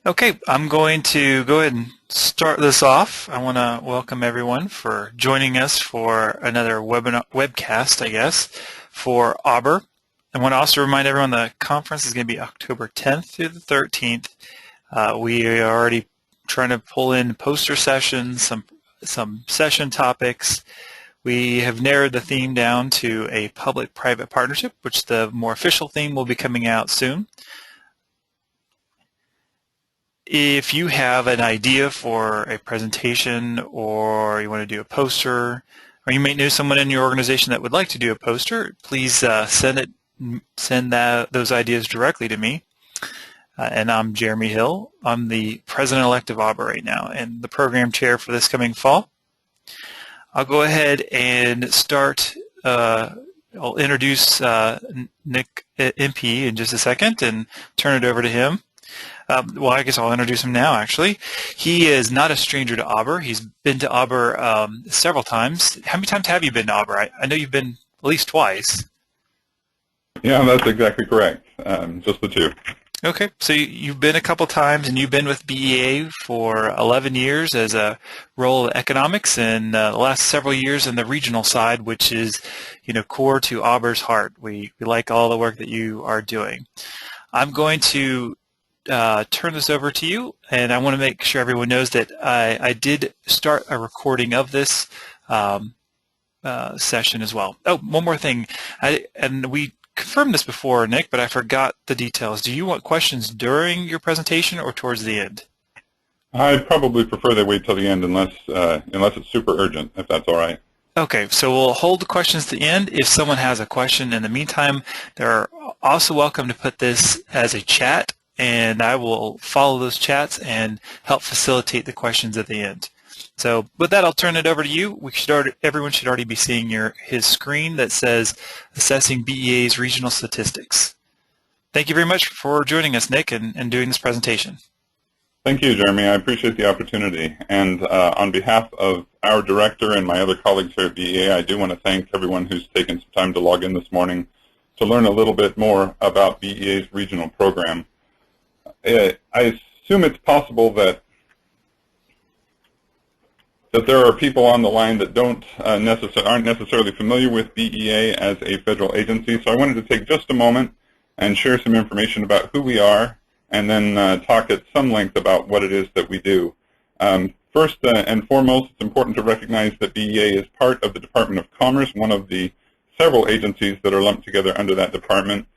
Okay, I'm going to go ahead and start this off. I want to welcome everyone for joining us for another webcast, I guess, for AUBR. I want to also remind everyone the conference is going to be October 10th through the 13th. We are already trying to pull in poster sessions, some session topics. We have narrowed the theme down to a public-private partnership, which the more official theme will be coming out soon. If you have an idea for a presentation, or you want to do a poster, or you may know someone in your organization that would like to do a poster, please send those ideas directly to me. And I'm Jeremy Hill. I'm the president-elect of AUBR right now and the program chair for this coming fall. I'll go ahead and start. I'll introduce Nick Empey in just a second and turn it over to him. Well, I guess I'll introduce him now, actually. He is not a stranger to AUBR. He's been to AUBR several times. How many times have you been to AUBR? I know you've been at least twice. Yeah, that's exactly correct. Just the two. Okay, so you've been a couple times, and you've been with BEA for 11 years as a role of economics, and the last several years in the regional side, which is, core to AUBR's heart. We like all the work that you are doing. I'm going to turn this over to you, and I want to make sure everyone knows that I did start a recording of this session as well. Oh, one more thing, and we confirmed this before, Nick, but I forgot the details. Do you want questions during your presentation or towards the end? I'd probably prefer they wait till the end unless it's super urgent, if that's all right. Okay, so we'll hold the questions to the end. If someone has a question in the meantime, they're also welcome to put this as a chat, and I will follow those chats and help facilitate the questions at the end. So with that, I'll turn it over to you. Everyone should already be seeing his screen that says Assessing BEA's Regional Statistics. Thank you very much for joining us, Nick, and doing this presentation. Thank you, Jeremy. I appreciate the opportunity. And on behalf of our director and my other colleagues here at BEA, I do want to thank everyone who's taken some time to log in this morning to learn a little bit more about BEA's regional program. I assume it's possible that there are people on the line that aren't necessarily familiar with BEA as a federal agency. So I wanted to take just a moment and share some information about who we are, and then talk at some length about what it is that we do. First and foremost, it's important to recognize that BEA is part of the Department of Commerce, one of the several agencies that are lumped together under that department.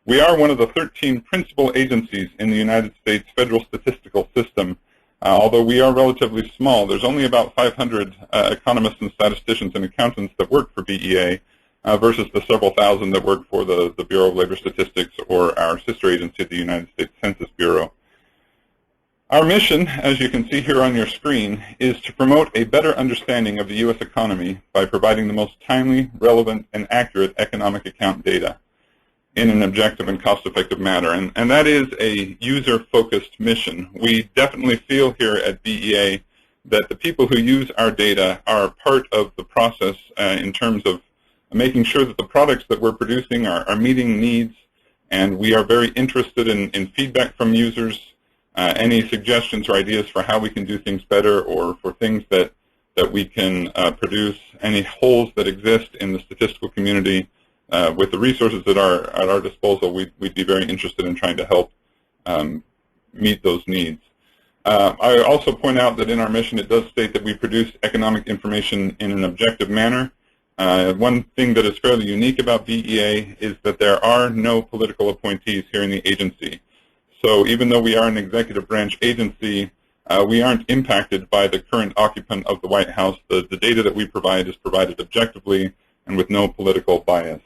We are one of the 13 principal agencies in the United States federal statistical system. Although we are relatively small, there's only about 500 economists and statisticians and accountants that work for BEA versus the several thousand that work for the Bureau of Labor Statistics or our sister agency, the United States Census Bureau. Our mission, as you can see here on your screen, is to promote a better understanding of the U.S. economy by providing the most timely, relevant, and accurate economic account data in an objective and cost-effective manner. And that is a user-focused mission. We definitely feel here at BEA that the people who use our data are part of the process in terms of making sure that the products that we're producing are meeting needs, and we are very interested in feedback from users, any suggestions or ideas for how we can do things better or for things that we can produce, any holes that exist in the statistical community. With the resources that are at our disposal, we'd be very interested in trying to help meet those needs. I also point out that in our mission it does state that we produce economic information in an objective manner. One thing that is fairly unique about BEA is that there are no political appointees here in the agency. So even though we are an executive branch agency, we aren't impacted by the current occupant of the White House. The data that we provide is provided objectively and with no political bias.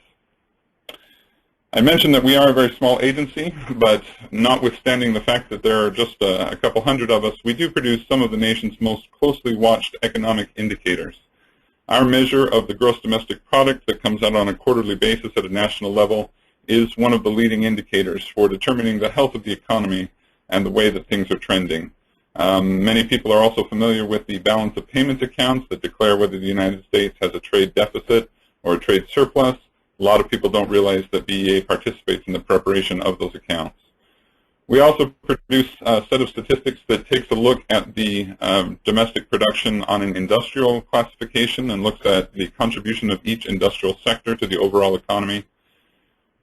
I mentioned that we are a very small agency, but notwithstanding the fact that there are just a couple hundred of us, we do produce some of the nation's most closely watched economic indicators. Our measure of the gross domestic product that comes out on a quarterly basis at a national level is one of the leading indicators for determining the health of the economy and the way that things are trending. Many people are also familiar with the balance of payments accounts that declare whether the United States has a trade deficit or a trade surplus. A lot of people don't realize that BEA participates in the preparation of those accounts. We also produce a set of statistics that takes a look at the domestic production on an industrial classification and looks at the contribution of each industrial sector to the overall economy.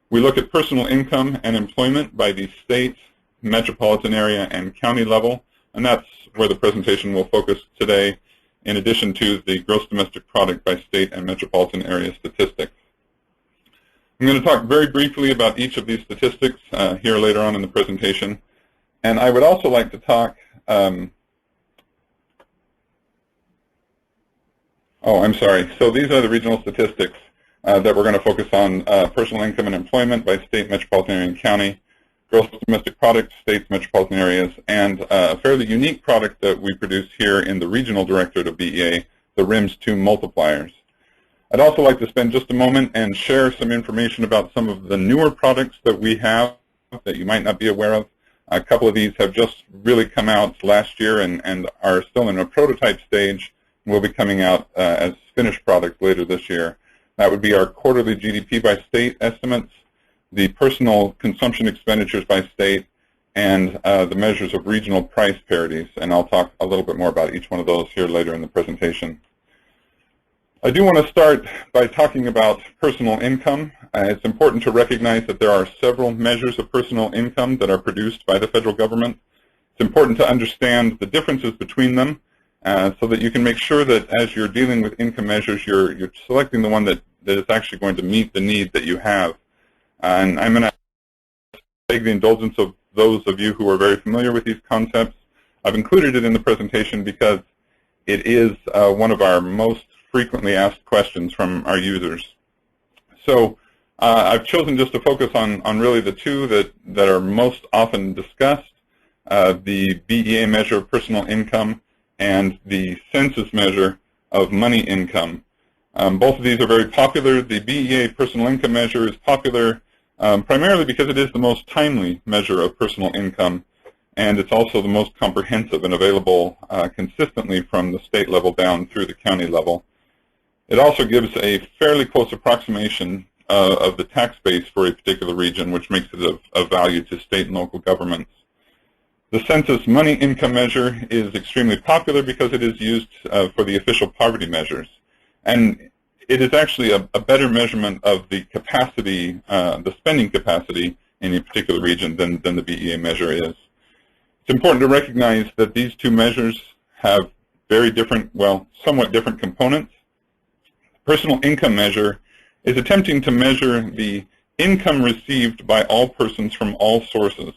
We look at personal income and employment by the state, metropolitan area, and county level, and that's where the presentation will focus today, in addition to the gross domestic product by state and metropolitan area statistics. I'm going to talk very briefly about each of these statistics here later on in the presentation. And I would also like to talk, I'm sorry. So these are the regional statistics that we're going to focus on: personal income and employment by state, metropolitan area, and county, gross domestic product, states, metropolitan areas, and a fairly unique product that we produce here in the regional directorate of BEA, the RIMS-2 multipliers. I'd also like to spend just a moment and share some information about some of the newer products that we have that you might not be aware of. A couple of these have just really come out last year and are still in a prototype stage and will be coming out as finished products later this year. That would be our quarterly GDP by state estimates, the personal consumption expenditures by state, and the measures of regional price parities. And I'll talk a little bit more about each one of those here later in the presentation. I do want to start by talking about personal income. It's important to recognize that there are several measures of personal income that are produced by the federal government. It's important to understand the differences between them so that you can make sure that as you're dealing with income measures, you're selecting the one that is actually going to meet the need that you have. And I'm going to beg the indulgence of those of you who are very familiar with these concepts. I've included it in the presentation because it is one of our most frequently asked questions from our users. So I've chosen just to focus on really the two that are most often discussed, the BEA measure of personal income and the census measure of money income. Both of these are very popular. The BEA personal income measure is popular primarily because it is the most timely measure of personal income, and it's also the most comprehensive and available consistently from the state level down through the county level. It also gives a fairly close approximation of the tax base for a particular region, which makes it of value to state and local governments. The census money income measure is extremely popular because it is used for the official poverty measures. And it is actually a better measurement of the capacity, the spending capacity in a particular region than the BEA measure is. It's important to recognize that these two measures have very different, well, somewhat different components. Personal income measure is attempting to measure the income received by all persons from all sources.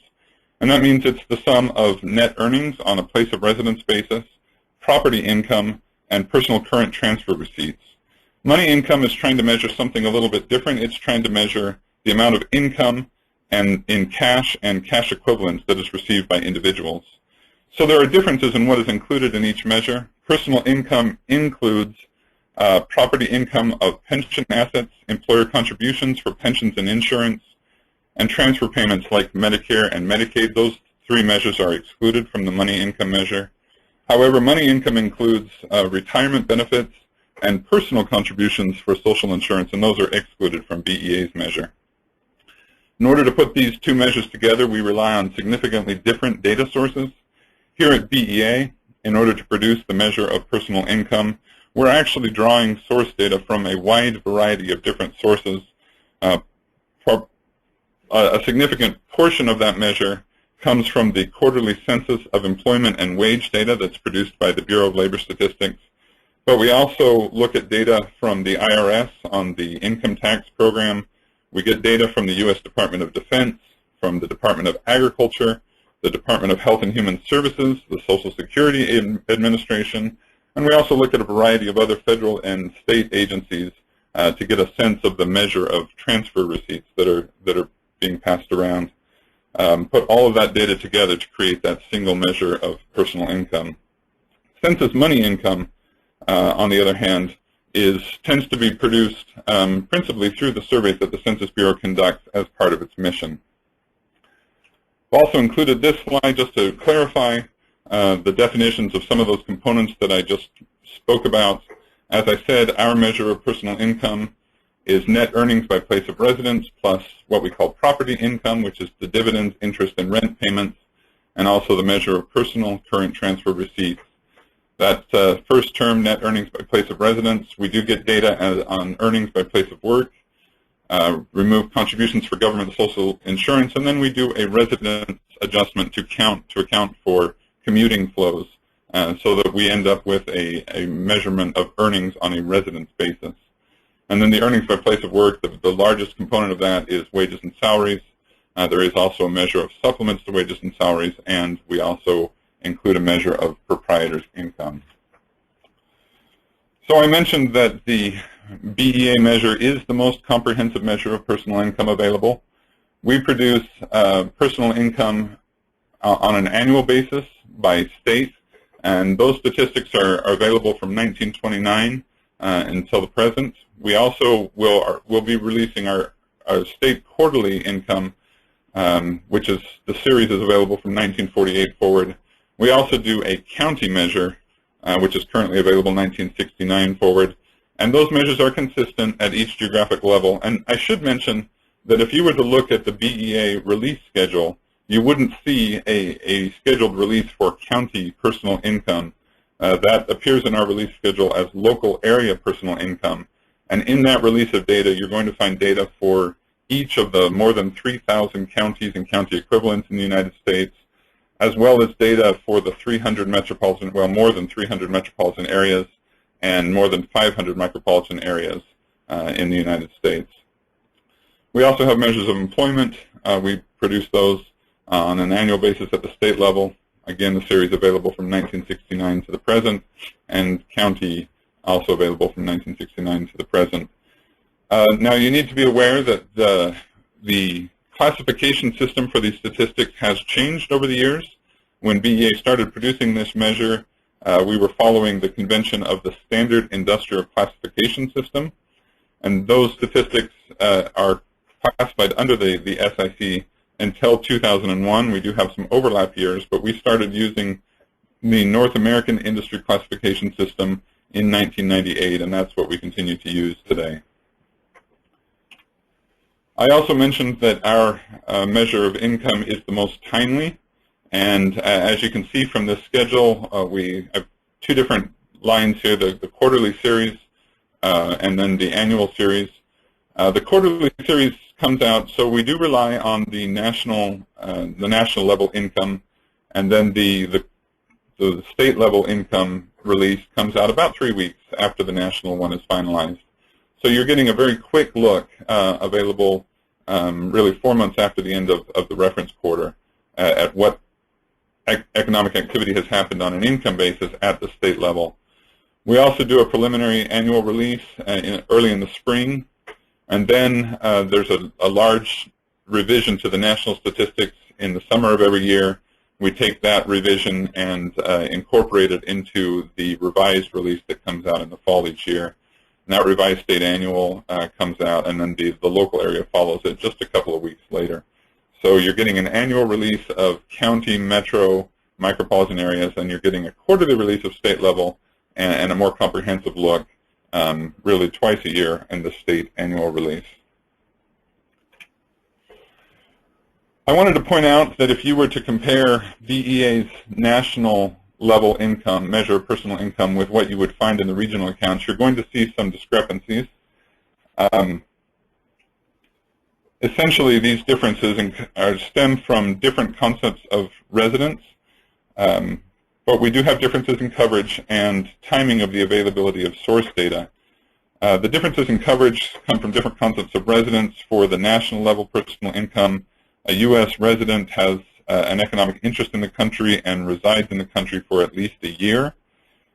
And that means it's the sum of net earnings on a place of residence basis, property income, and personal current transfer receipts. Money income is trying to measure something a little bit different. It's trying to measure the amount of income and in cash and cash equivalents that is received by individuals. So there are differences in what is included in each measure. Personal income includes property income of pension assets, employer contributions for pensions and insurance, and transfer payments like Medicare and Medicaid. Those three measures are excluded from the money income measure. However, money income includes retirement benefits and personal contributions for social insurance, and those are excluded from BEA's measure. In order to put these two measures together, we rely on significantly different data sources. Here at BEA, in order to produce the measure of personal income, we're actually drawing source data from a wide variety of different sources. A significant portion of that measure comes from the quarterly census of employment and wage data that's produced by the Bureau of Labor Statistics. But we also look at data from the IRS on the income tax program. We get data from the U.S. Department of Defense, from the Department of Agriculture, the Department of Health and Human Services, the Social Security Administration, and we also look at a variety of other federal and state agencies to get a sense of the measure of transfer receipts that are being passed around. Put all of that data together to create that single measure of personal income. Census money income, on the other hand, tends to be produced principally through the surveys that the Census Bureau conducts as part of its mission. I've also included this slide just to clarify the definitions of some of those components that I just spoke about. As I said, our measure of personal income is net earnings by place of residence plus what we call property income, which is the dividends, interest, and rent payments, and also the measure of personal current transfer receipts. That first term, net earnings by place of residence, we do get data on earnings by place of work, remove contributions for government social insurance, and then we do a residence adjustment to account for commuting flows, so that we end up with a measurement of earnings on a residence basis. And then the earnings by place of work, the largest component of that is wages and salaries. There is also a measure of supplements to wages and salaries, and we also include a measure of proprietor's income. So I mentioned that the BEA measure is the most comprehensive measure of personal income available. We produce personal income on an annual basis by state, and those statistics are available from 1929 until the present. We also will be releasing our state quarterly income, which is the series is available from 1948 forward. We also do a county measure, which is currently available 1969 forward, and those measures are consistent at each geographic level. And I should mention that if you were to look at the BEA release schedule, you wouldn't see a scheduled release for county personal income. That appears in our release schedule as local area personal income. And in that release of data, you're going to find data for each of the more than 3,000 counties and county equivalents in the United States, as well as data for the more than 300 metropolitan areas and more than 500 micropolitan areas in the United States. We also have measures of employment. We produce those on an annual basis at the state level. Again, the series available from 1969 to the present, and county also available from 1969 to the present. Now, you need to be aware that the classification system for these statistics has changed over the years. When BEA started producing this measure, we were following the convention of the Standard Industrial Classification System, and those statistics are classified under the SIC until 2001. We do have some overlap years, but we started using the North American Industry Classification System in 1998, and that's what we continue to use today. I also mentioned that our measure of income is the most timely, and as you can see from this schedule, we have two different lines here, the quarterly series and then the annual series. The quarterly series comes out, so we do rely on the national level income, and then the state level income release comes out about 3 weeks after the national one is finalized. So you're getting a very quick look available really 4 months after the end of the reference quarter at what economic activity has happened on an income basis at the state level. We also do a preliminary annual release early in the spring, and then there's a large revision to the national statistics in the summer of every year. We take that revision and incorporate it into the revised release that comes out in the fall each year. And that revised state annual comes out, and then the local area follows it just a couple of weeks later. So you're getting an annual release of county, metro, micropolitan areas, and you're getting a quarterly release of state level and a more comprehensive look really twice a year in the state annual release. I wanted to point out that if you were to compare BEA's national level income, measure of personal income, with what you would find in the regional accounts, you're going to see some discrepancies. Essentially, these differences stem from different concepts of residence, but we do have differences in coverage and timing of the availability of source data. The differences in coverage come from different concepts of residence. For the national level personal income, a U.S. resident has an economic interest in the country and resides in the country for at least a year.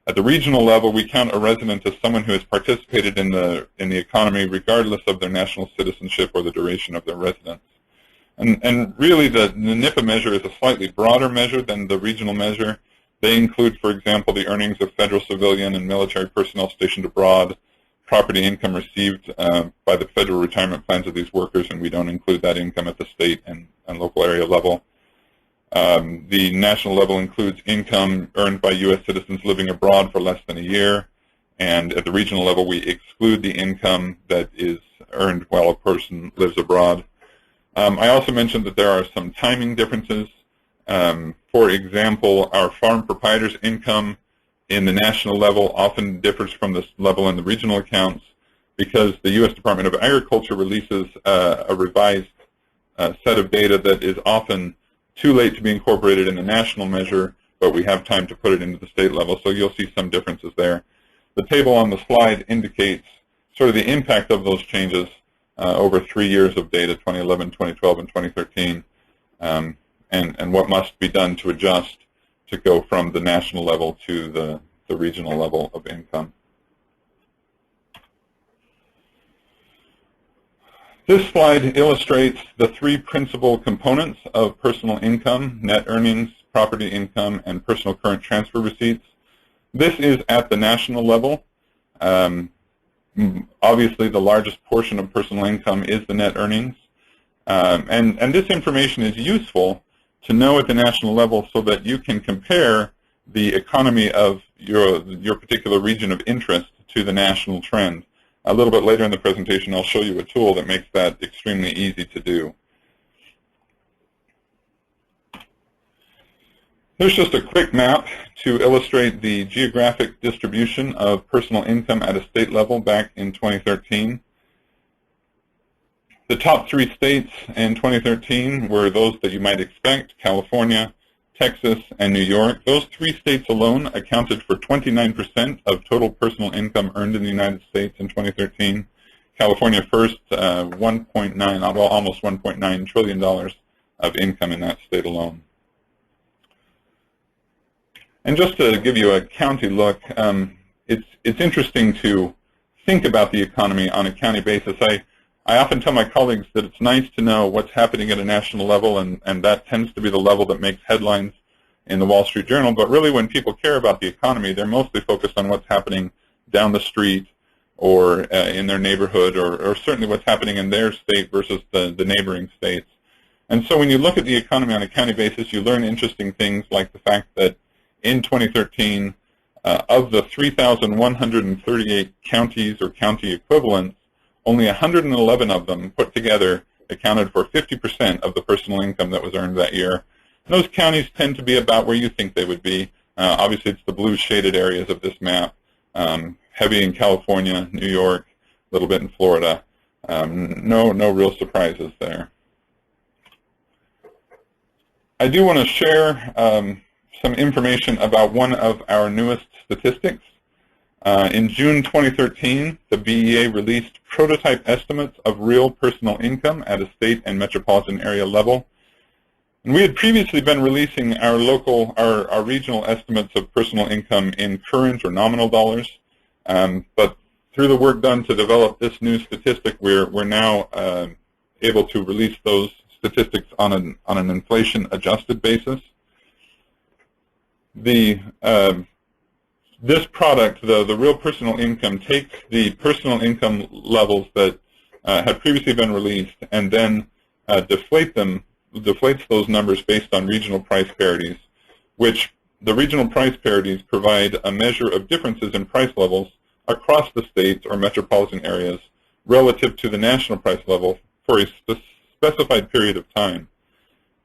At the regional level, we count a resident as someone who has participated in the economy regardless of their national citizenship or the duration of their residence. And really, the NIPA measure is a slightly broader measure than the regional measure. They include, for example, the earnings of federal civilian and military personnel stationed abroad, property income received by the federal retirement plans of these workers, and we don't include that income at the state and local area level. The national level includes income earned by U.S. citizens living abroad for less than a year, and at the regional level we exclude the income that is earned while a person lives abroad. I also mentioned that there are some timing differences. For example, our farm proprietors' income in the national level often differs from this level in the regional accounts because the U.S. Department of Agriculture releases a revised set of data that is often too late to be incorporated in the national measure, but we have time to put it into the state level, so you'll see some differences there. The table on the slide indicates sort of the impact of those changes over 3 years of data, 2011, 2012, and 2013, and what must be done to adjust to go from the national level to the regional level of income. This slide illustrates the three principal components of personal income: net earnings, property income, and personal current transfer receipts. This is at the national level. Obviously, the largest portion of personal income is the net earnings. And this information is useful to know at the national level so that you can compare the economy of your particular region of interest to the national trend. A little bit later in the presentation, I'll show you a tool that makes that extremely easy to do. Here's just a quick map to illustrate the geographic distribution of personal income at a state level back in 2013. The top 3 states in 2013 were those that you might expect: California, Texas, and New York. Those 3 states alone accounted for 29% of total personal income earned in the United States in 2013. California first, almost $1.9 trillion of income in that state alone. And just to give you a county look, it's interesting to think about the economy on a county basis. I often tell my colleagues that it's nice to know what's happening at a national level, and that tends to be the level that makes headlines in the Wall Street Journal. But really, when people care about the economy, they're mostly focused on what's happening down the street or in their neighborhood, or certainly what's happening in their state versus the neighboring states. And so when you look at the economy on a county basis, you learn interesting things like the fact that in 2013, of the 3,138 counties or county equivalents, only 111 of them put together accounted for 50% of the personal income that was earned that year. And those counties tend to be about where you think they would be. Obviously, it's the blue shaded areas of this map, heavy in California, New York, a little bit in Florida. No real surprises there. I do want to share some information about one of our newest statistics. In June 2013, the BEA released prototype estimates of real personal income at a state and metropolitan area level. And we had previously been releasing our regional estimates of personal income in current or nominal dollars. But through the work done to develop this new statistic, we're now able to release those statistics on an inflation-adjusted basis. This product, the real personal income, takes the personal income levels that had previously been released and then deflates those numbers based on regional price parities, which the regional price parities provide a measure of differences in price levels across the states or metropolitan areas relative to the national price level for a specified period of time.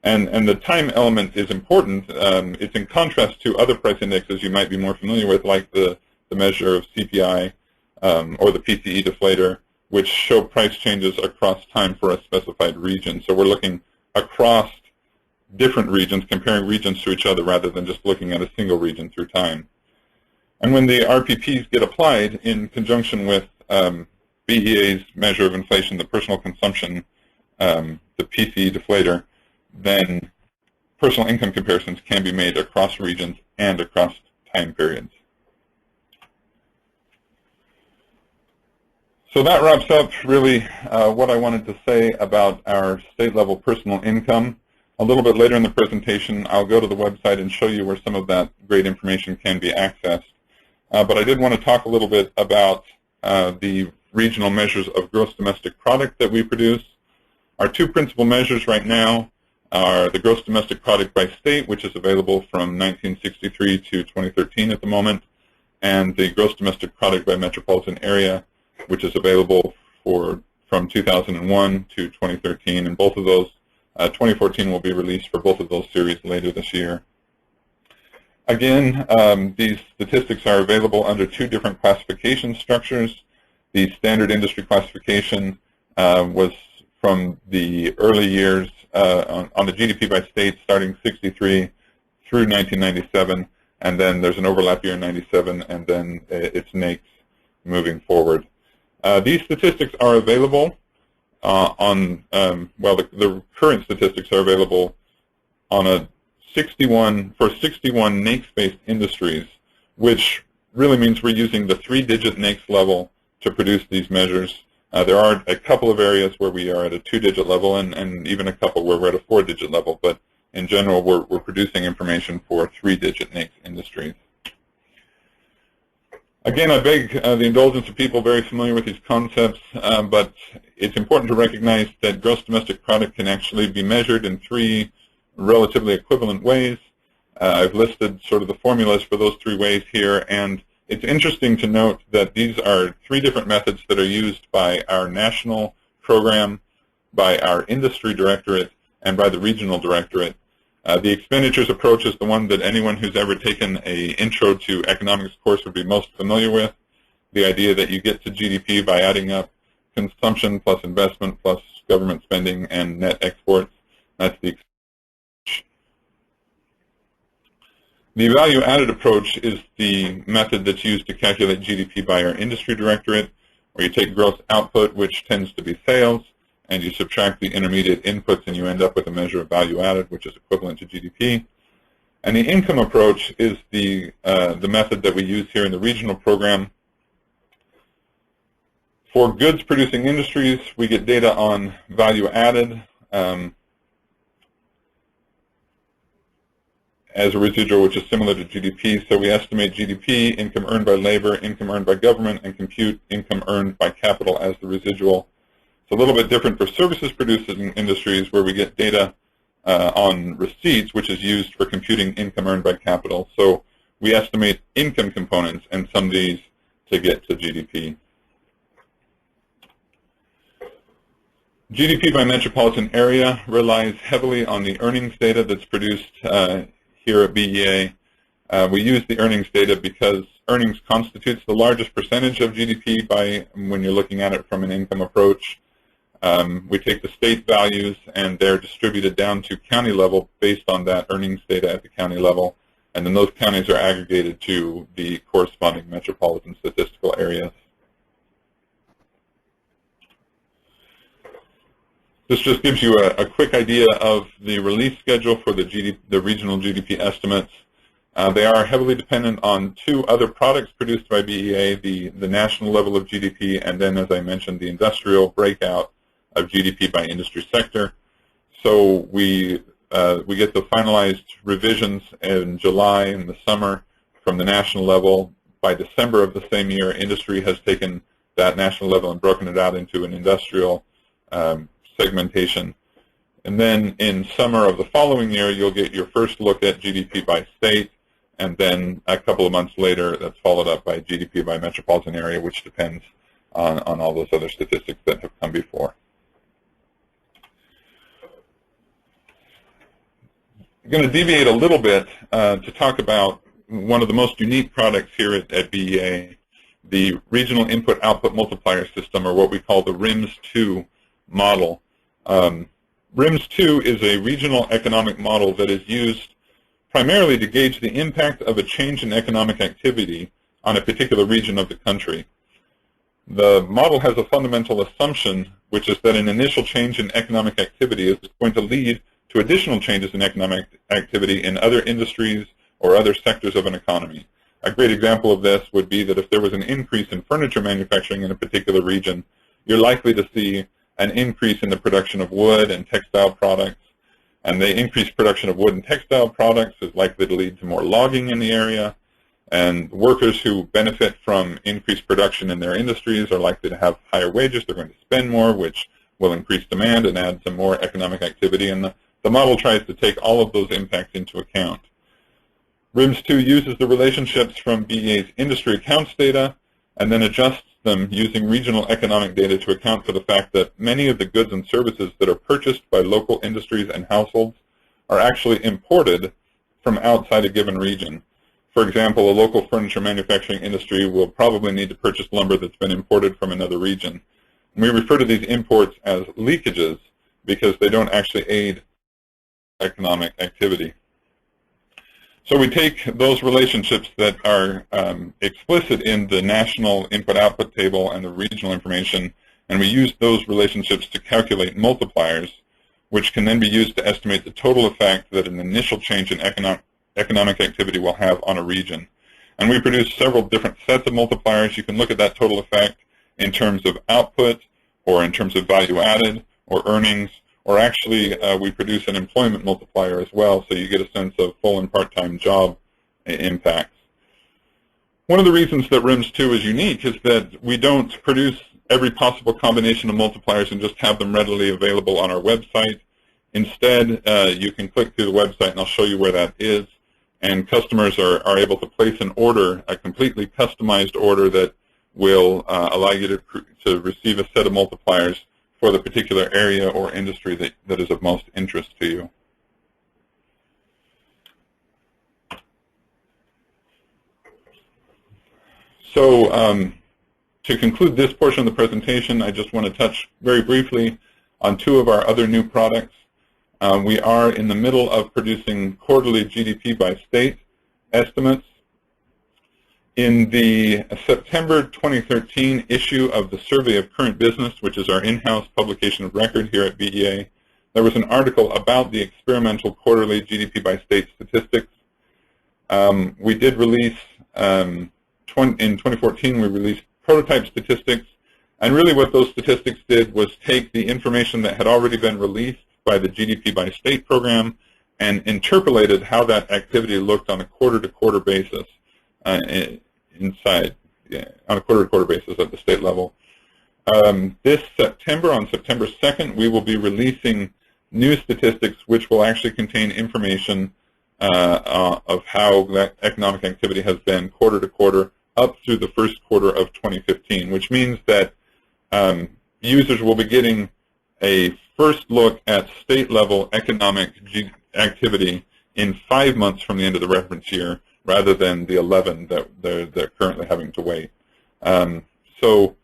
And the time element is important. It's in contrast to other price indexes you might be more familiar with, like the measure of CPI or the PCE deflator, which show price changes across time for a specified region. So we're looking across different regions, comparing regions to each other rather than just looking at a single region through time. And when the RPPs get applied in conjunction with BEA's measure of inflation, the personal consumption, the PCE deflator, then personal income comparisons can be made across regions and across time periods. So that wraps up really what I wanted to say about our state-level personal income. A little bit later in the presentation, I'll go to the website and show you where some of that great information can be accessed. But I did want to talk a little bit about the regional measures of gross domestic product that we produce. Our two principal measures right now are the gross domestic product by state, which is available from 1963 to 2013 at the moment, and the gross domestic product by metropolitan area, which is available for from 2001 to 2013, and both of those, 2014 will be released for both of those series later this year. Again, these statistics are available under two different classification structures. The standard industry classification was from the early years on the GDP by state starting 63 through 1997, and then there's an overlap year in 97, and then it's NAICS moving forward. These statistics are available the current statistics are available on a 61 NAICS-based industries, which really means we're using the 3-digit NAICS level to produce these measures. There are a couple of areas where we are at a 2-digit level, and even a couple where we're at a 4-digit level, but in general, we're producing information for 3-digit NAICS industries. Again, I beg the indulgence of people very familiar with these concepts, but it's important to recognize that gross domestic product can actually be measured in 3 relatively equivalent ways. I've listed sort of the formulas for those 3 ways here, and it's interesting to note that these are 3 different methods that are used by our national program, by our industry directorate, and by the regional directorate. The expenditures approach is the one that anyone who's ever taken an intro to economics course would be most familiar with. The idea that you get to GDP by adding up consumption plus investment plus government spending and net exports. That's the value-added approach is the method that's used to calculate GDP by our industry directorate, where you take gross output, which tends to be sales, and you subtract the intermediate inputs, and you end up with a measure of value-added, which is equivalent to GDP. And the income approach is the method that we use here in the regional program. For goods-producing industries, we get data on value-added as a residual, which is similar to GDP. So we estimate GDP, income earned by labor, income earned by government, and compute income earned by capital as the residual. It's a little bit different for services-producing industries, where we get data on receipts, which is used for computing income earned by capital. So we estimate income components and sum these to get to GDP. GDP by metropolitan area relies heavily on the earnings data that's produced here at BEA. We use the earnings data because earnings constitutes the largest percentage of GDP when you're looking at it from an income approach. We take the state values, and they're distributed down to county level based on that earnings data at the county level, and then those counties are aggregated to the corresponding metropolitan statistical areas. This just gives you a quick idea of the release schedule for the regional GDP estimates. They are heavily dependent on 2 other products produced by BEA, the national level of GDP, and then, as I mentioned, the industrial breakout of GDP by industry sector. So we get the finalized revisions in July in the summer from the national level. By December of the same year, industry has taken that national level and broken it out into an industrial segmentation. And then in summer of the following year, you'll get your first look at GDP by state, and then a couple of months later, that's followed up by GDP by metropolitan area, which depends on all those other statistics that have come before. I'm going to deviate a little bit to talk about one of the most unique products here at BEA, the Regional Input-Output Multiplier System, or what we call the RIMS-2 model. RIMS-2 is a regional economic model that is used primarily to gauge the impact of a change in economic activity on a particular region of the country. The model has a fundamental assumption, which is that an initial change in economic activity is going to lead to additional changes in economic activity in other industries or other sectors of an economy. A great example of this would be that if there was an increase in furniture manufacturing in a particular region, you're likely to see an increase in the production of wood and textile products. And the increased production of wood and textile products is likely to lead to more logging in the area. And workers who benefit from increased production in their industries are likely to have higher wages. They're going to spend more, which will increase demand and add some more economic activity. And the model tries to take all of those impacts into account. RIMS-2 uses the relationships from BEA's industry accounts data and then adjusts them using regional economic data to account for the fact that many of the goods and services that are purchased by local industries and households are actually imported from outside a given region. For example, a local furniture manufacturing industry will probably need to purchase lumber that's been imported from another region. And we refer to these imports as leakages because they don't actually aid economic activity. So we take those relationships that are explicit in the national input-output table and the regional information, and we use those relationships to calculate multipliers, which can then be used to estimate the total effect that an initial change in economic activity will have on a region. And we produce several different sets of multipliers. You can look at that total effect in terms of output, or in terms of value added, or earnings, or actually we produce an employment multiplier as well, so you get a sense of full and part-time job impacts. One of the reasons that RIMS 2 is unique is that we don't produce every possible combination of multipliers and just have them readily available on our website. Instead, you can click through the website and I'll show you where that is, and customers are able to place an order, a completely customized order that will allow you to receive a set of multipliers for the particular area or industry that is of most interest to you. So to conclude this portion of the presentation, I just want to touch very briefly on two of our other new products. We are in the middle of producing quarterly GDP by state estimates. In the September 2013 issue of the Survey of Current Business, which is our in-house publication of record here at BEA, there was an article about the experimental quarterly GDP by state statistics. We did release, in 2014, we released prototype statistics, and really what those statistics did was take the information that had already been released by the GDP by state program and interpolated how that activity looked on a quarter-to-quarter basis. On a quarter-to-quarter basis at the state level. This September, on September 2nd, we will be releasing new statistics which will actually contain information of how that economic activity has been quarter-to-quarter up through the first quarter of 2015, which means that users will be getting a first look at state-level economic activity in 5 months from the end of the reference year, rather than the 11 that they're currently having to wait. So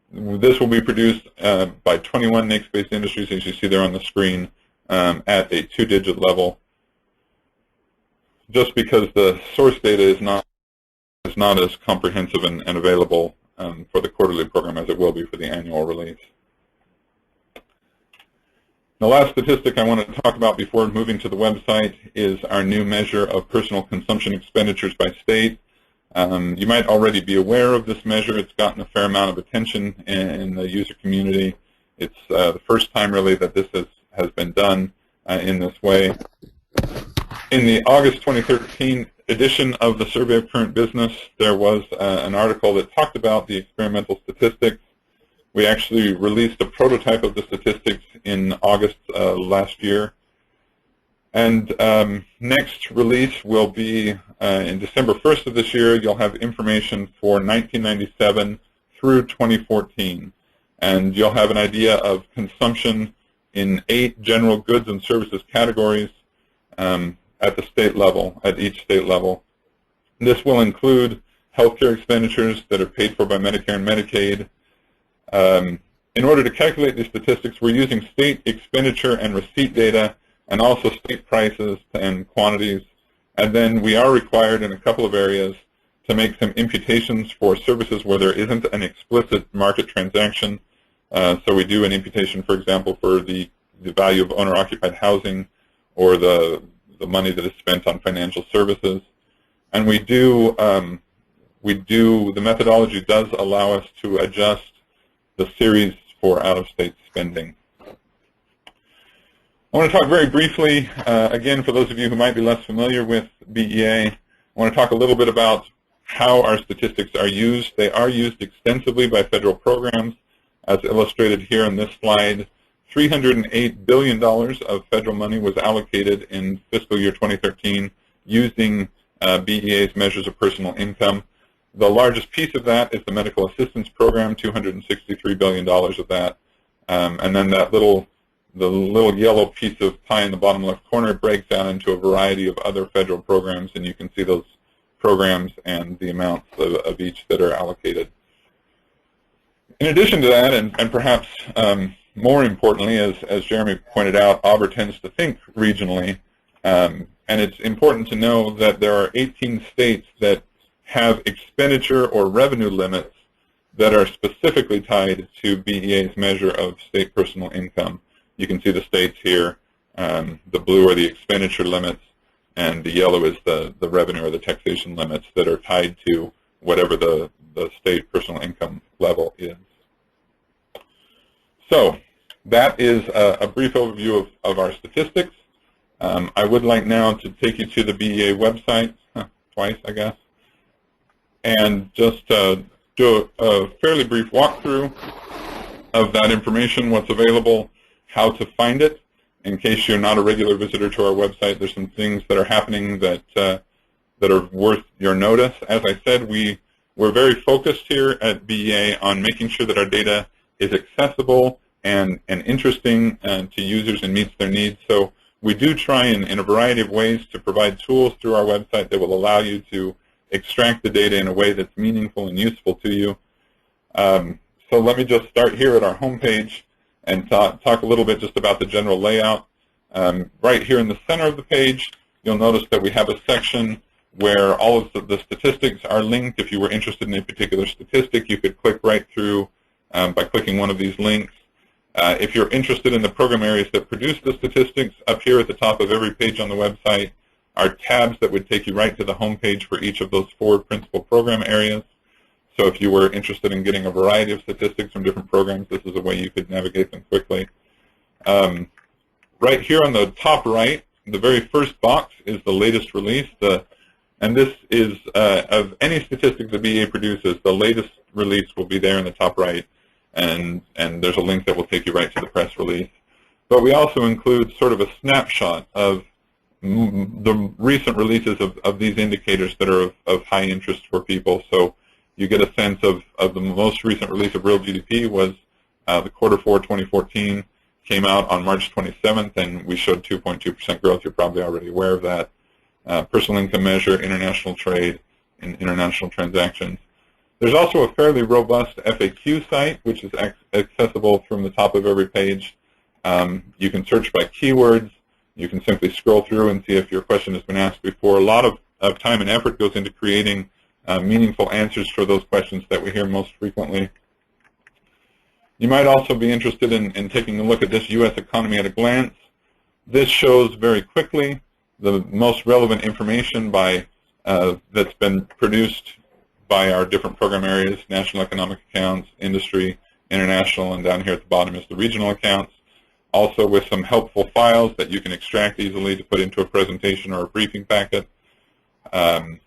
this will be produced by 21 NAICS-based industries, as you see there on the screen, at a 2-digit level, just because the source data is not as comprehensive and available for the quarterly program as it will be for the annual release. The last statistic I want to talk about before moving to the website is our new measure of personal consumption expenditures by state. You might already be aware of this measure. It's gotten a fair amount of attention in the user community. It's the first time really that this has been done in this way. In the August 2013 edition of the Survey of Current Business, there was an article that talked about the experimental statistics. We actually released a prototype of the statistics in August last year. And next release will be in December 1st of this year. You'll have information for 1997 through 2014. And you'll have an idea of consumption in 8 general goods and services categories at the state level, at each state level. This will include healthcare expenditures that are paid for by Medicare and Medicaid. In order to calculate these statistics, we're using state expenditure and receipt data, and also state prices and quantities. And then we are required in a couple of areas to make some imputations for services where there isn't an explicit market transaction. So we do an imputation, for example, for the value of owner-occupied housing or the money that is spent on financial services. And the methodology does allow us to adjust the series for out-of-state spending. I want to talk very briefly, again, for those of you who might be less familiar with BEA, I want to talk a little bit about how our statistics are used. They are used extensively by federal programs, as illustrated here in this slide. $308 billion of federal money was allocated in fiscal year 2013 using BEA's measures of personal income. The largest piece of that is the medical assistance program, $263 billion of that. And then the little yellow piece of pie in the bottom left corner breaks down into a variety of other federal programs, and you can see those programs and the amounts of each that are allocated. In addition to that, and perhaps more importantly, as Jeremy pointed out, Auburn tends to think regionally, and it's important to know that there are 18 states that have expenditure or revenue limits that are specifically tied to BEA's measure of state personal income. You can see the states here. The blue are the expenditure limits, and the yellow is the revenue or the taxation limits that are tied to whatever the state personal income level is. So that is a brief overview of our statistics. I would like now to take you to the BEA website, twice I guess, and just do a fairly brief walkthrough of that information, what's available, how to find it. In case you're not a regular visitor to our website, there's some things that are happening that are worth your notice. As I said, we're very focused here at BEA on making sure that our data is accessible and interesting to users and meets their needs. So we do try in a variety of ways to provide tools through our website that will allow you to extract the data in a way that's meaningful and useful to you. So let me just start here at our homepage and talk a little bit just about the general layout. Right here in the center of the page, you'll notice that we have a section where all of the statistics are linked. If you were interested in a particular statistic, you could click right through by clicking one of these links. If you're interested in the program areas that produce the statistics, up here at the top of every page on the website are tabs that would take you right to the home page for each of those 4 principal program areas. So if you were interested in getting a variety of statistics from different programs, this is a way you could navigate them quickly. Right here on the top right, the very first box is the latest release. And this is, of any statistic the BEA produces, the latest release will be there in the top right. And there's a link that will take you right to the press release. But we also include sort of a snapshot of the recent releases of these indicators that are of high interest for people. So you get a sense of the most recent release of real GDP was the quarter 4 2014, came out on March 27th, and we showed 2.2% growth. You're probably already aware of that. Personal income measure, international trade, and international transactions. There's also a fairly robust FAQ site, which is accessible from the top of every page. You can search by keywords. You can simply scroll through and see if your question has been asked before. A lot of time and effort goes into creating meaningful answers for those questions that we hear most frequently. You might also be interested in taking a look at this U.S. economy at a glance. This shows very quickly the most relevant information that's been produced by our different program areas: national economic accounts, industry, international, and down here at the bottom is the regional accounts. Also with some helpful files that you can extract easily to put into a presentation or a briefing packet. That's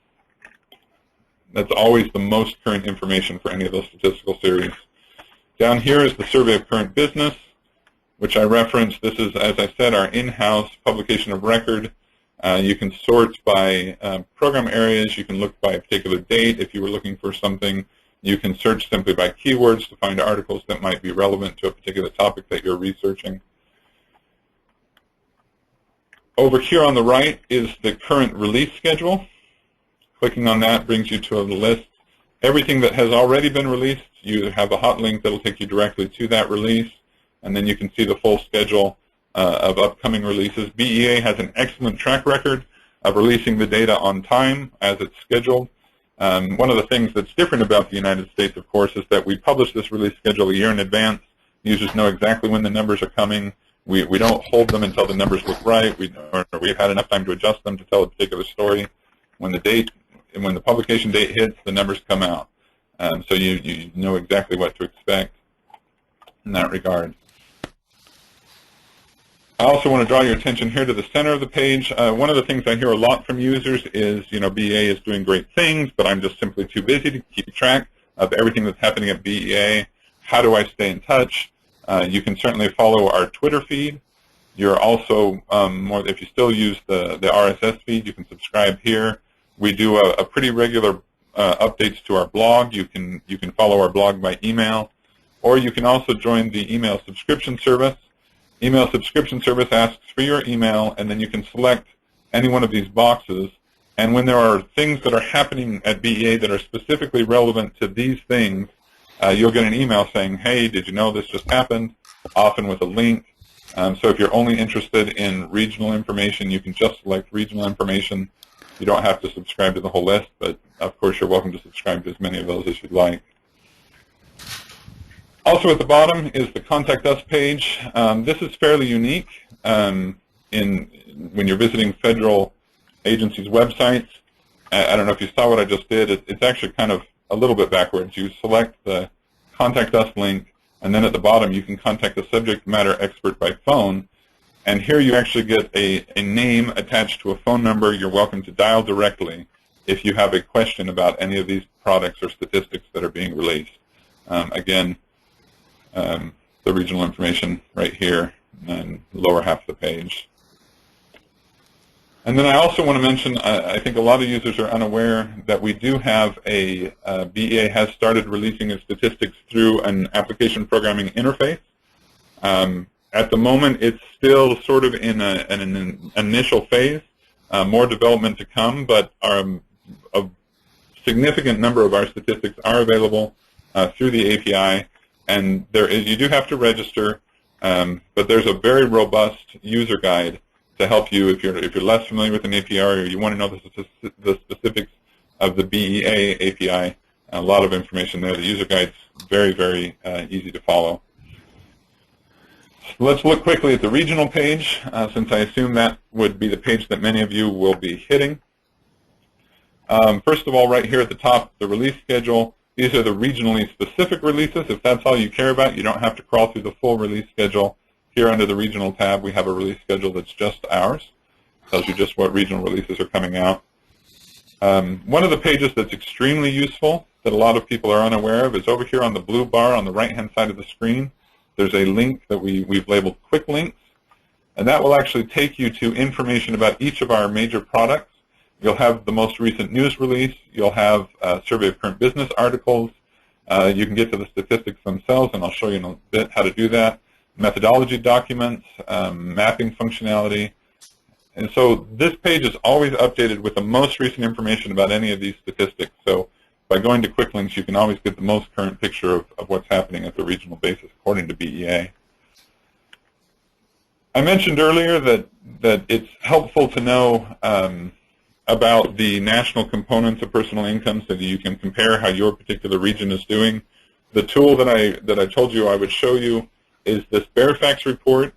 always the most current information for any of those statistical series. Down here is the Survey of Current Business, which I referenced. This is, as I said, our in-house publication of record. You can sort by program areas. You can look by a particular date. If you were looking for something, you can search simply by keywords to find articles that might be relevant to a particular topic that you're researching. Over here on the right is the current release schedule. Clicking on that brings you to a list. Everything that has already been released, you have a hot link that will take you directly to that release, and then you can see the full schedule of upcoming releases. BEA has an excellent track record of releasing the data on time as it's scheduled. One of the things that's different about the United States, of course, is that we publish this release schedule a year in advance. Users know exactly when the numbers are coming. We don't hold them until the numbers look right. We've had enough time to adjust them to tell a particular story. When the publication date hits, the numbers come out. So you know exactly what to expect in that regard. I also want to draw your attention here to the center of the page. One of the things I hear a lot from users is, BEA is doing great things, but I'm just simply too busy to keep track of everything that's happening at BEA. How do I stay in touch? You can certainly follow our Twitter feed. You're also, if you still use the RSS feed, you can subscribe here. We do a pretty regular updates to our blog. You can follow our blog by email, or you can also join the email subscription service. Email subscription service asks for your email, and then you can select any one of these boxes. And when there are things that are happening at BEA that are specifically relevant to these things, you'll get an email saying, hey, did you know this just happened, often with a link. So if you're only interested in regional information, you can just select regional information. You don't have to subscribe to the whole list, but of course you're welcome to subscribe to as many of those as you'd like. Also at the bottom is the Contact Us page. This is fairly unique when you're visiting federal agencies' websites. I don't know if you saw what I just did. It's actually kind of a little bit backwards. You select the Contact Us link, and then at the bottom you can contact the subject matter expert by phone. And here you actually get a name attached to a phone number. You're welcome to dial directly if you have a question about any of these products or statistics that are being released. Again, the regional information right here and lower half of the page. And then I also want to mention, I think a lot of users are unaware that we do have BEA has started releasing its statistics through an application programming interface. At the moment, it's still sort of in an initial phase, more development to come, but a significant number of our statistics are available through the API, and you do have to register, but there's a very robust user guide to help you if you're less familiar with an API or you want to know the specifics of the BEA API. A lot of information there. The user guide's very, very easy to follow. So let's look quickly at the regional page, since I assume that would be the page that many of you will be hitting. First of all, right here at the top, the release schedule. These are the regionally specific releases. If that's all you care about, you don't have to crawl through the full release schedule. Here under the regional tab, we have a release schedule that's just ours. Tells you just what regional releases are coming out. One of the pages that's extremely useful that a lot of people are unaware of is over here on the blue bar on the right-hand side of the screen. There's a link that we've labeled Quick Links, and that will actually take you to information about each of our major products. You'll have the most recent news release. You'll have a survey of current business articles. You can get to the statistics themselves, and I'll show you in a bit how to do that. Methodology documents, mapping functionality. And so this page is always updated with the most recent information about any of these statistics. So by going to Quick Links, you can always get the most current picture of what's happening at the regional basis according to BEA. I mentioned earlier that it's helpful to know about the national components of personal income so that you can compare how your particular region is doing. The tool that I told you I would show you is this Fairfax report.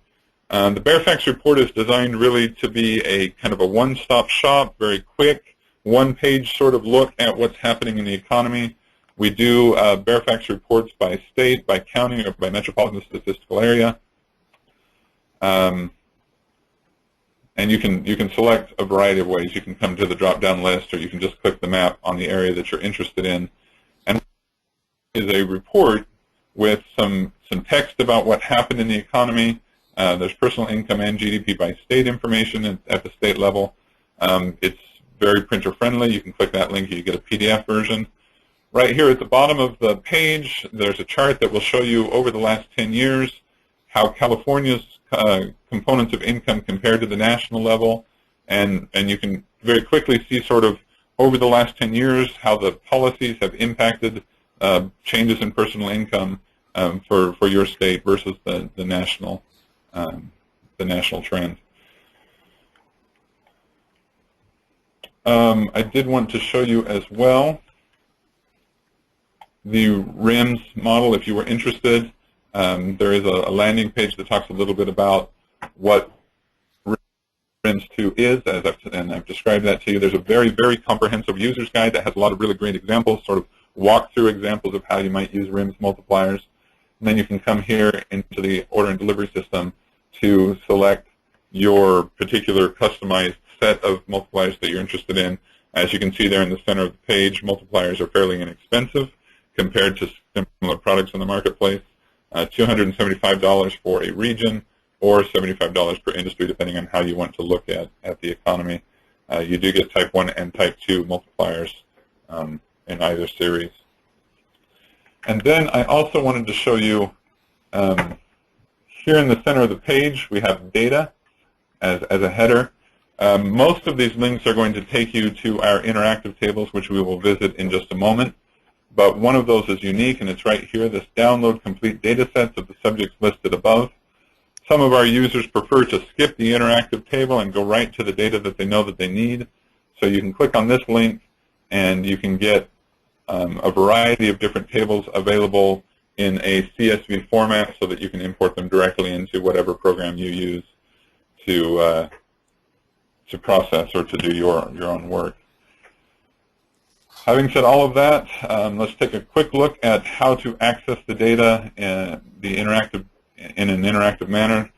The Fairfax report is designed really to be a kind of a one-stop shop, very quick, one-page sort of look at what's happening in the economy. We do Fairfax reports by state, by county, or by metropolitan statistical area. And you can select a variety of ways. You can come to the drop-down list, or you can just click the map on the area that you're interested in. And is a report with some text about what happened in the economy. There's personal income and GDP by state information at the state level. It's very printer-friendly. You can click that link and you get a PDF version. Right here at the bottom of the page, there's a chart that will show you over the last 10 years how California's components of income compare to the national level. And you can very quickly see sort of over the last 10 years how the policies have impacted changes in personal income for your state versus the national trend. I did want to show you as well the RIMS model if you were interested. There is a landing page that talks a little bit about what RIMS 2 is, and I've described that to you. There's a very, very comprehensive user's guide that has a lot of really great examples, sort of walk-through examples of how you might use RIMS multipliers. And then you can come here into the order and delivery system to select your particular customized set of multipliers that you're interested in. As you can see there in the center of the page, multipliers are fairly inexpensive compared to similar products in the marketplace. $275 for a region or $75 per industry, depending on how you want to look at the economy. You do get type 1 and type 2 multipliers in either series. And then I also wanted to show you here in the center of the page, we have data as a header. Most of these links are going to take you to our interactive tables, which we will visit in just a moment. But one of those is unique, and it's right here, this download complete data sets of the subjects listed above. Some of our users prefer to skip the interactive table and go right to the data that they know that they need. So you can click on this link, and you can get a variety of different tables available in a CSV format so that you can import them directly into whatever program you use to process or to do your own work. Having said all of that, let's take a quick look at how to access the data in an interactive manner.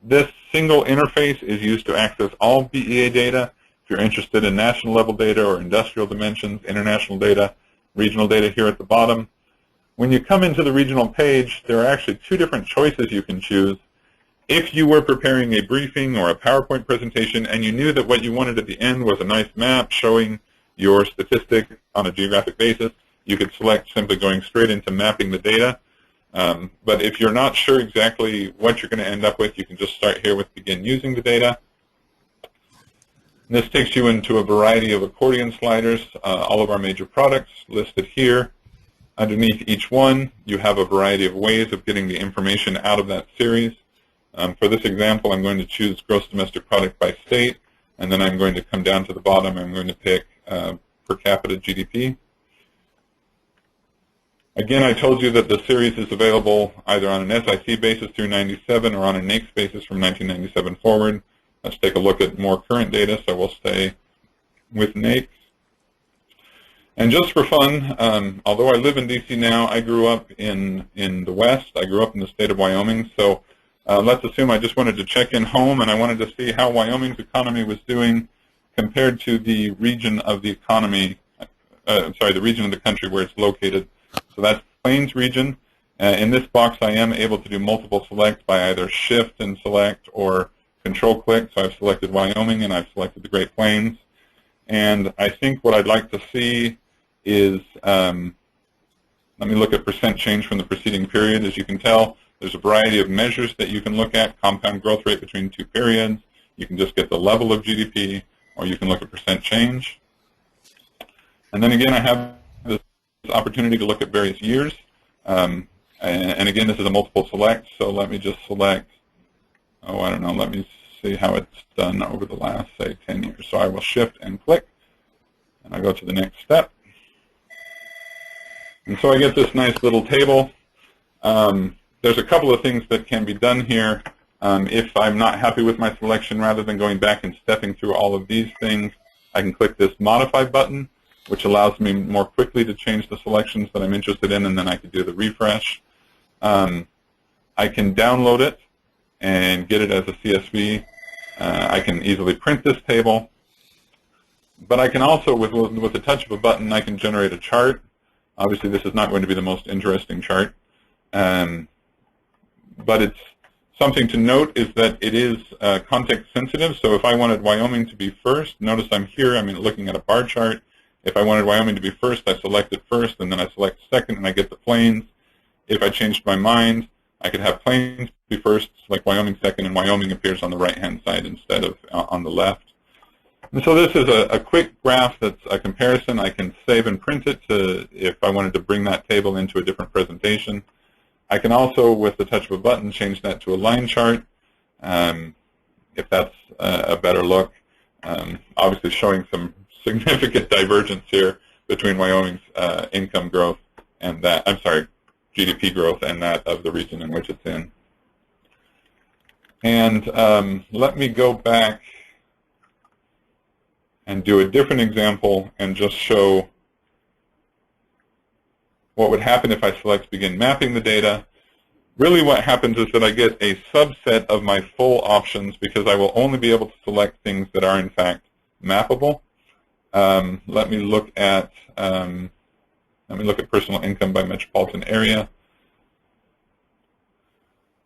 This single interface is used to access all BEA data. If you're interested in national level data or industrial dimensions, international data, regional data here at the bottom. When you come into the regional page, there are actually two different choices you can choose. If you were preparing a briefing or a PowerPoint presentation and you knew that what you wanted at the end was a nice map showing your statistic on a geographic basis, you could select simply going straight into mapping the data. But if you're not sure exactly what you're going to end up with, you can just start here with begin using the data. And this takes you into a variety of accordion sliders, all of our major products listed here. Underneath each one, you have a variety of ways of getting the information out of that series. For this example, I'm going to choose gross domestic product by state, and then I'm going to come down to the bottom. I'm going to pick per capita GDP. Again, I told you that the series is available either on an SIC basis through 97 or on a NAICS basis from 1997 forward. Let's take a look at more current data, so we'll stay with NAICS. And just for fun, although I live in DC now, I grew up in the West. I grew up in the state of Wyoming, so let's assume I just wanted to check in home and I wanted to see how Wyoming's economy was doing compared to the region of the economy, the region of the country where it's located. So that's Plains region. In this box, I am able to do multiple select by either shift and select or control click. So I've selected Wyoming and I've selected the Great Plains. And I think what I'd like to see is, let me look at percent change from the preceding period. As you can tell, there's a variety of measures that you can look at, compound growth rate between two periods. You can just get the level of GDP, or you can look at percent change. And then again, I have this opportunity to look at various years. And again, this is a multiple select, so let me just select, oh, I don't know, let me see how it's done over the last, say, 10 years. So I will shift and click, and I go to the next step. And so I get this nice little table. There's a couple of things that can be done here. If I'm not happy with my selection, rather than going back and stepping through all of these things, I can click this Modify button, which allows me more quickly to change the selections that I'm interested in, and then I can do the refresh. I can download it and get it as a CSV. I can easily print this table. But I can also, with the touch of a button, I can generate a chart. Obviously, this is not going to be the most interesting chart. But it's something to note is that it is context sensitive. So if I wanted Wyoming to be first, notice I'm here, I'm looking at a bar chart. If I wanted Wyoming to be first, I select it first, and then I select second, and I get the Plains. If I changed my mind, I could have Plains be first, select Wyoming second, and Wyoming appears on the right-hand side instead of on the left. And so this is a quick graph that's a comparison. I can save and print it if I wanted to bring that table into a different presentation. I can also, with the touch of a button, change that to a line chart if that's a better look. Obviously showing some significant divergence here between Wyoming's income growth and that, GDP growth and that of the region in which it's in. And let me go back and do a different example and just show what would happen if I select Begin Mapping the Data. Really what happens is that I get a subset of my full options because I will only be able to select things that are in fact mappable. Let me look at personal income by metropolitan area,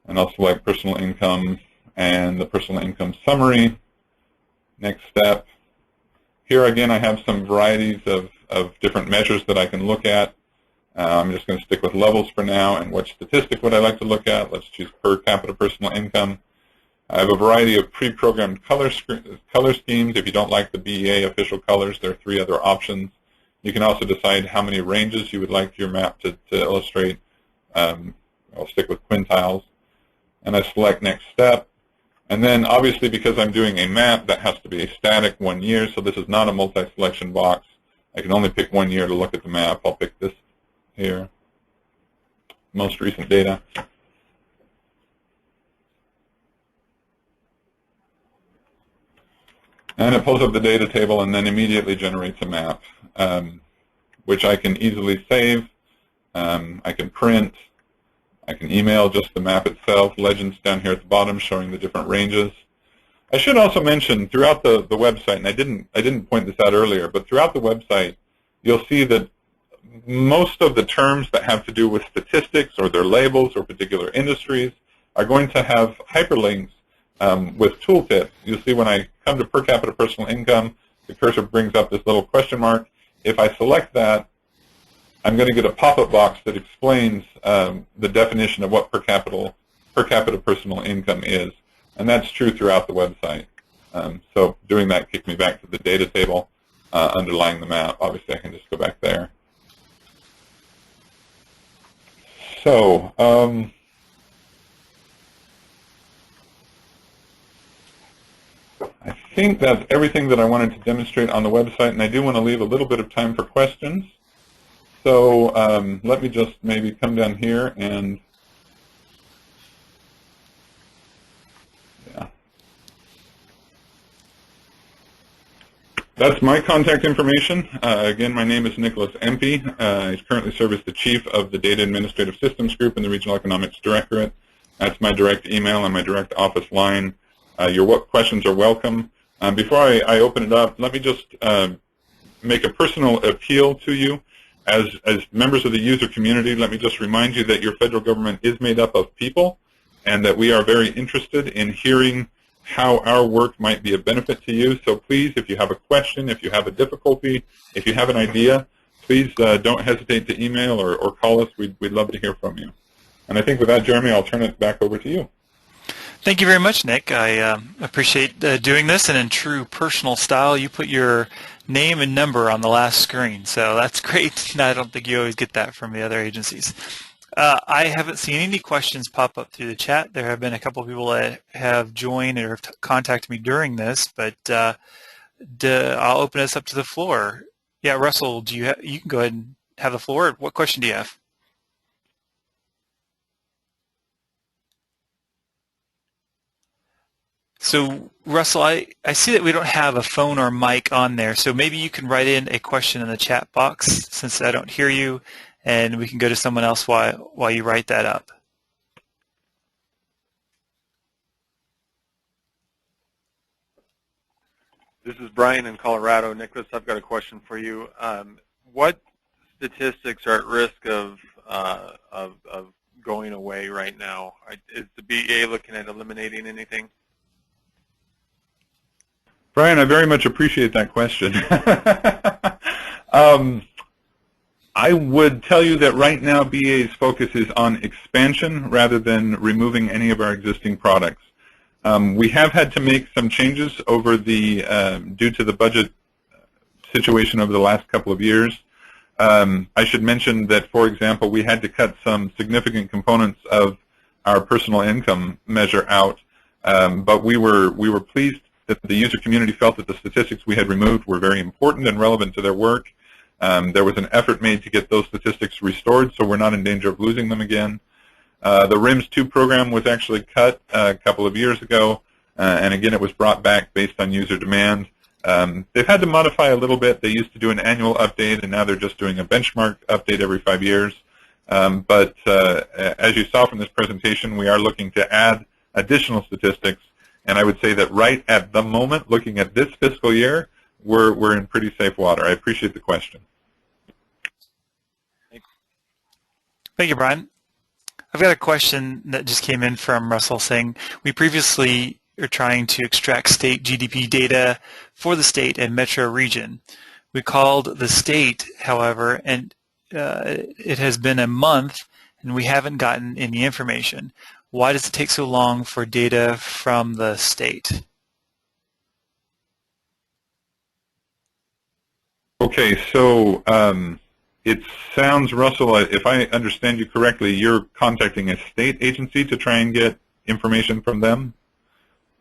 and I'll select personal income and the personal income summary. Next step. Here again, I have some varieties of of different measures that I can look at. I'm just going to stick with levels for now. And what statistic would I like to look at? Let's choose per capita personal income. I have a variety of pre-programmed color schemes. If you don't like the BEA official colors, there are 3 other options. You can also decide how many ranges you would like your map to illustrate. I'll stick with quintiles. And I select next step. And then obviously because I'm doing a map, that has to be a static 1 year, so this is not a multi-selection box. I can only pick 1 year to look at the map. I'll pick this here, most recent data. And it pulls up the data table and then immediately generates a map, which I can easily save. I can print. I can email just the map itself, legends down here at the bottom showing the different ranges. I should also mention throughout the website, and I didn't point this out earlier, but throughout the website you'll see that most of the terms that have to do with statistics or their labels or particular industries are going to have hyperlinks with tooltips. You'll see when I come to per capita personal income, the cursor brings up this little question mark. If I select that, I'm going to get a pop-up box that explains the definition of what per capita personal income is, and that's true throughout the website. So doing that kicked me back to the data table underlying the map. Obviously, I can just go back there. So I think that's everything that I wanted to demonstrate on the website, and I do want to leave a little bit of time for questions. So let me just maybe come down here and, yeah. That's my contact information. Again, my name is Nicholas Empey. I currently serve as the Chief of the Data Administrative Systems Group in the Regional Economics Directorate. That's my direct email and my direct office line. Your questions are welcome. Before I open it up, let me just make a personal appeal to you. As members of the user community, let me just remind you that your federal government is made up of people and that we are very interested in hearing how our work might be a benefit to you. So please, if you have a question, if you have a difficulty, if you have an idea, please don't hesitate to email or call us. We'd love to hear from you. And I think with that, Jeremy, I'll turn it back over to you. Thank you very much, Nick. I appreciate doing this, and in true personal style, you put your name and number on the last screen, so that's great. I don't think you always get that from the other agencies. I haven't seen any questions pop up through the chat. There have been a couple of people that have joined or have contacted me during this, but I'll open this up to the floor. Yeah, Russell, you can go ahead and have the floor. What question do you have? So, Russell, I see that we don't have a phone or mic on there, so maybe you can write in a question in the chat box since I don't hear you, and we can go to someone else while you write that up. This is Brian in Colorado. Nicholas, I've got a question for you. What statistics are at risk of going away right now? Is the BEA looking at eliminating anything? Brian, I very much appreciate that question. I would tell you that right now BEA's focus is on expansion rather than removing any of our existing products. We have had to make some changes over due to the budget situation over the last couple of years. I should mention that, for example, we had to cut some significant components of our personal income measure out, but we were pleased that the user community felt that the statistics we had removed were very important and relevant to their work. There was an effort made to get those statistics restored, so we're not in danger of losing them again. The RIMS 2 program was actually cut a couple of years ago, and again it was brought back based on user demand. They've had to modify a little bit. They used to do an annual update, and now they're just doing a benchmark update every 5 years. But as you saw from this presentation, we are looking to add additional statistics. And I would say that right at the moment, looking at this fiscal year, we're in pretty safe water. I appreciate the question. Thank you, Brian. I've got a question that just came in from Russell saying, we previously are trying to extract state GDP data for the state and metro region. We called the state, however, and it has been a month and we haven't gotten any information. Why does it take so long for data from the state? Okay, so it sounds, Russell, if I understand you correctly, you're contacting a state agency to try and get information from them?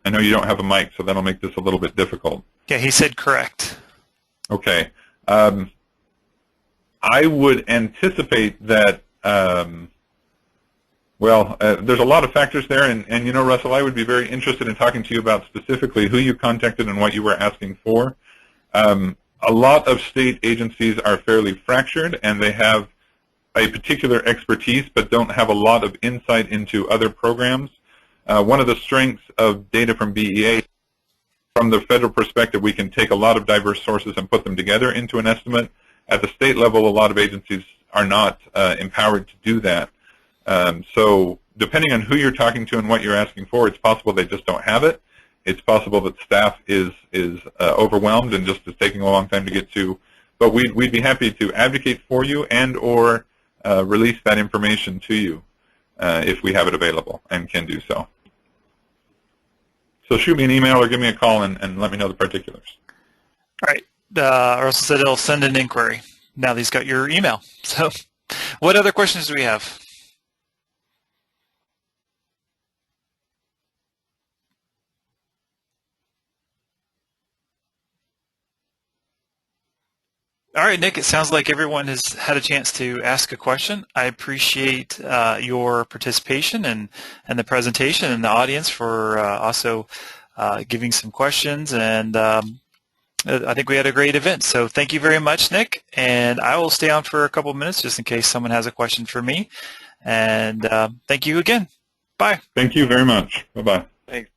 I know you don't have a mic, so that'll make this a little bit difficult. Yeah, he said correct. Okay. I would anticipate that, there's a lot of factors there, and you know, Russell, I would be very interested in talking to you about specifically who you contacted and what you were asking for. A lot of state agencies are fairly fractured, and they have a particular expertise but don't have a lot of insight into other programs. One of the strengths of data from BEA, from the federal perspective, we can take a lot of diverse sources and put them together into an estimate. At the state level, a lot of agencies are not empowered to do that. So depending on who you're talking to and what you're asking for, it's possible they just don't have it. It's possible that staff is overwhelmed and just is taking a long time to get to. But we'd be happy to advocate for you and or release that information to you if we have it available and can do so. So shoot me an email or give me a call and let me know the particulars. All right. Russell said he'll send an inquiry now that he's got your email. So what other questions do we have? All right, Nick, it sounds like everyone has had a chance to ask a question. I appreciate your participation and the presentation and the audience for also giving some questions. And I think we had a great event. So thank you very much, Nick. And I will stay on for a couple of minutes just in case someone has a question for me. And thank you again. Bye. Thank you very much. Bye-bye. Thanks.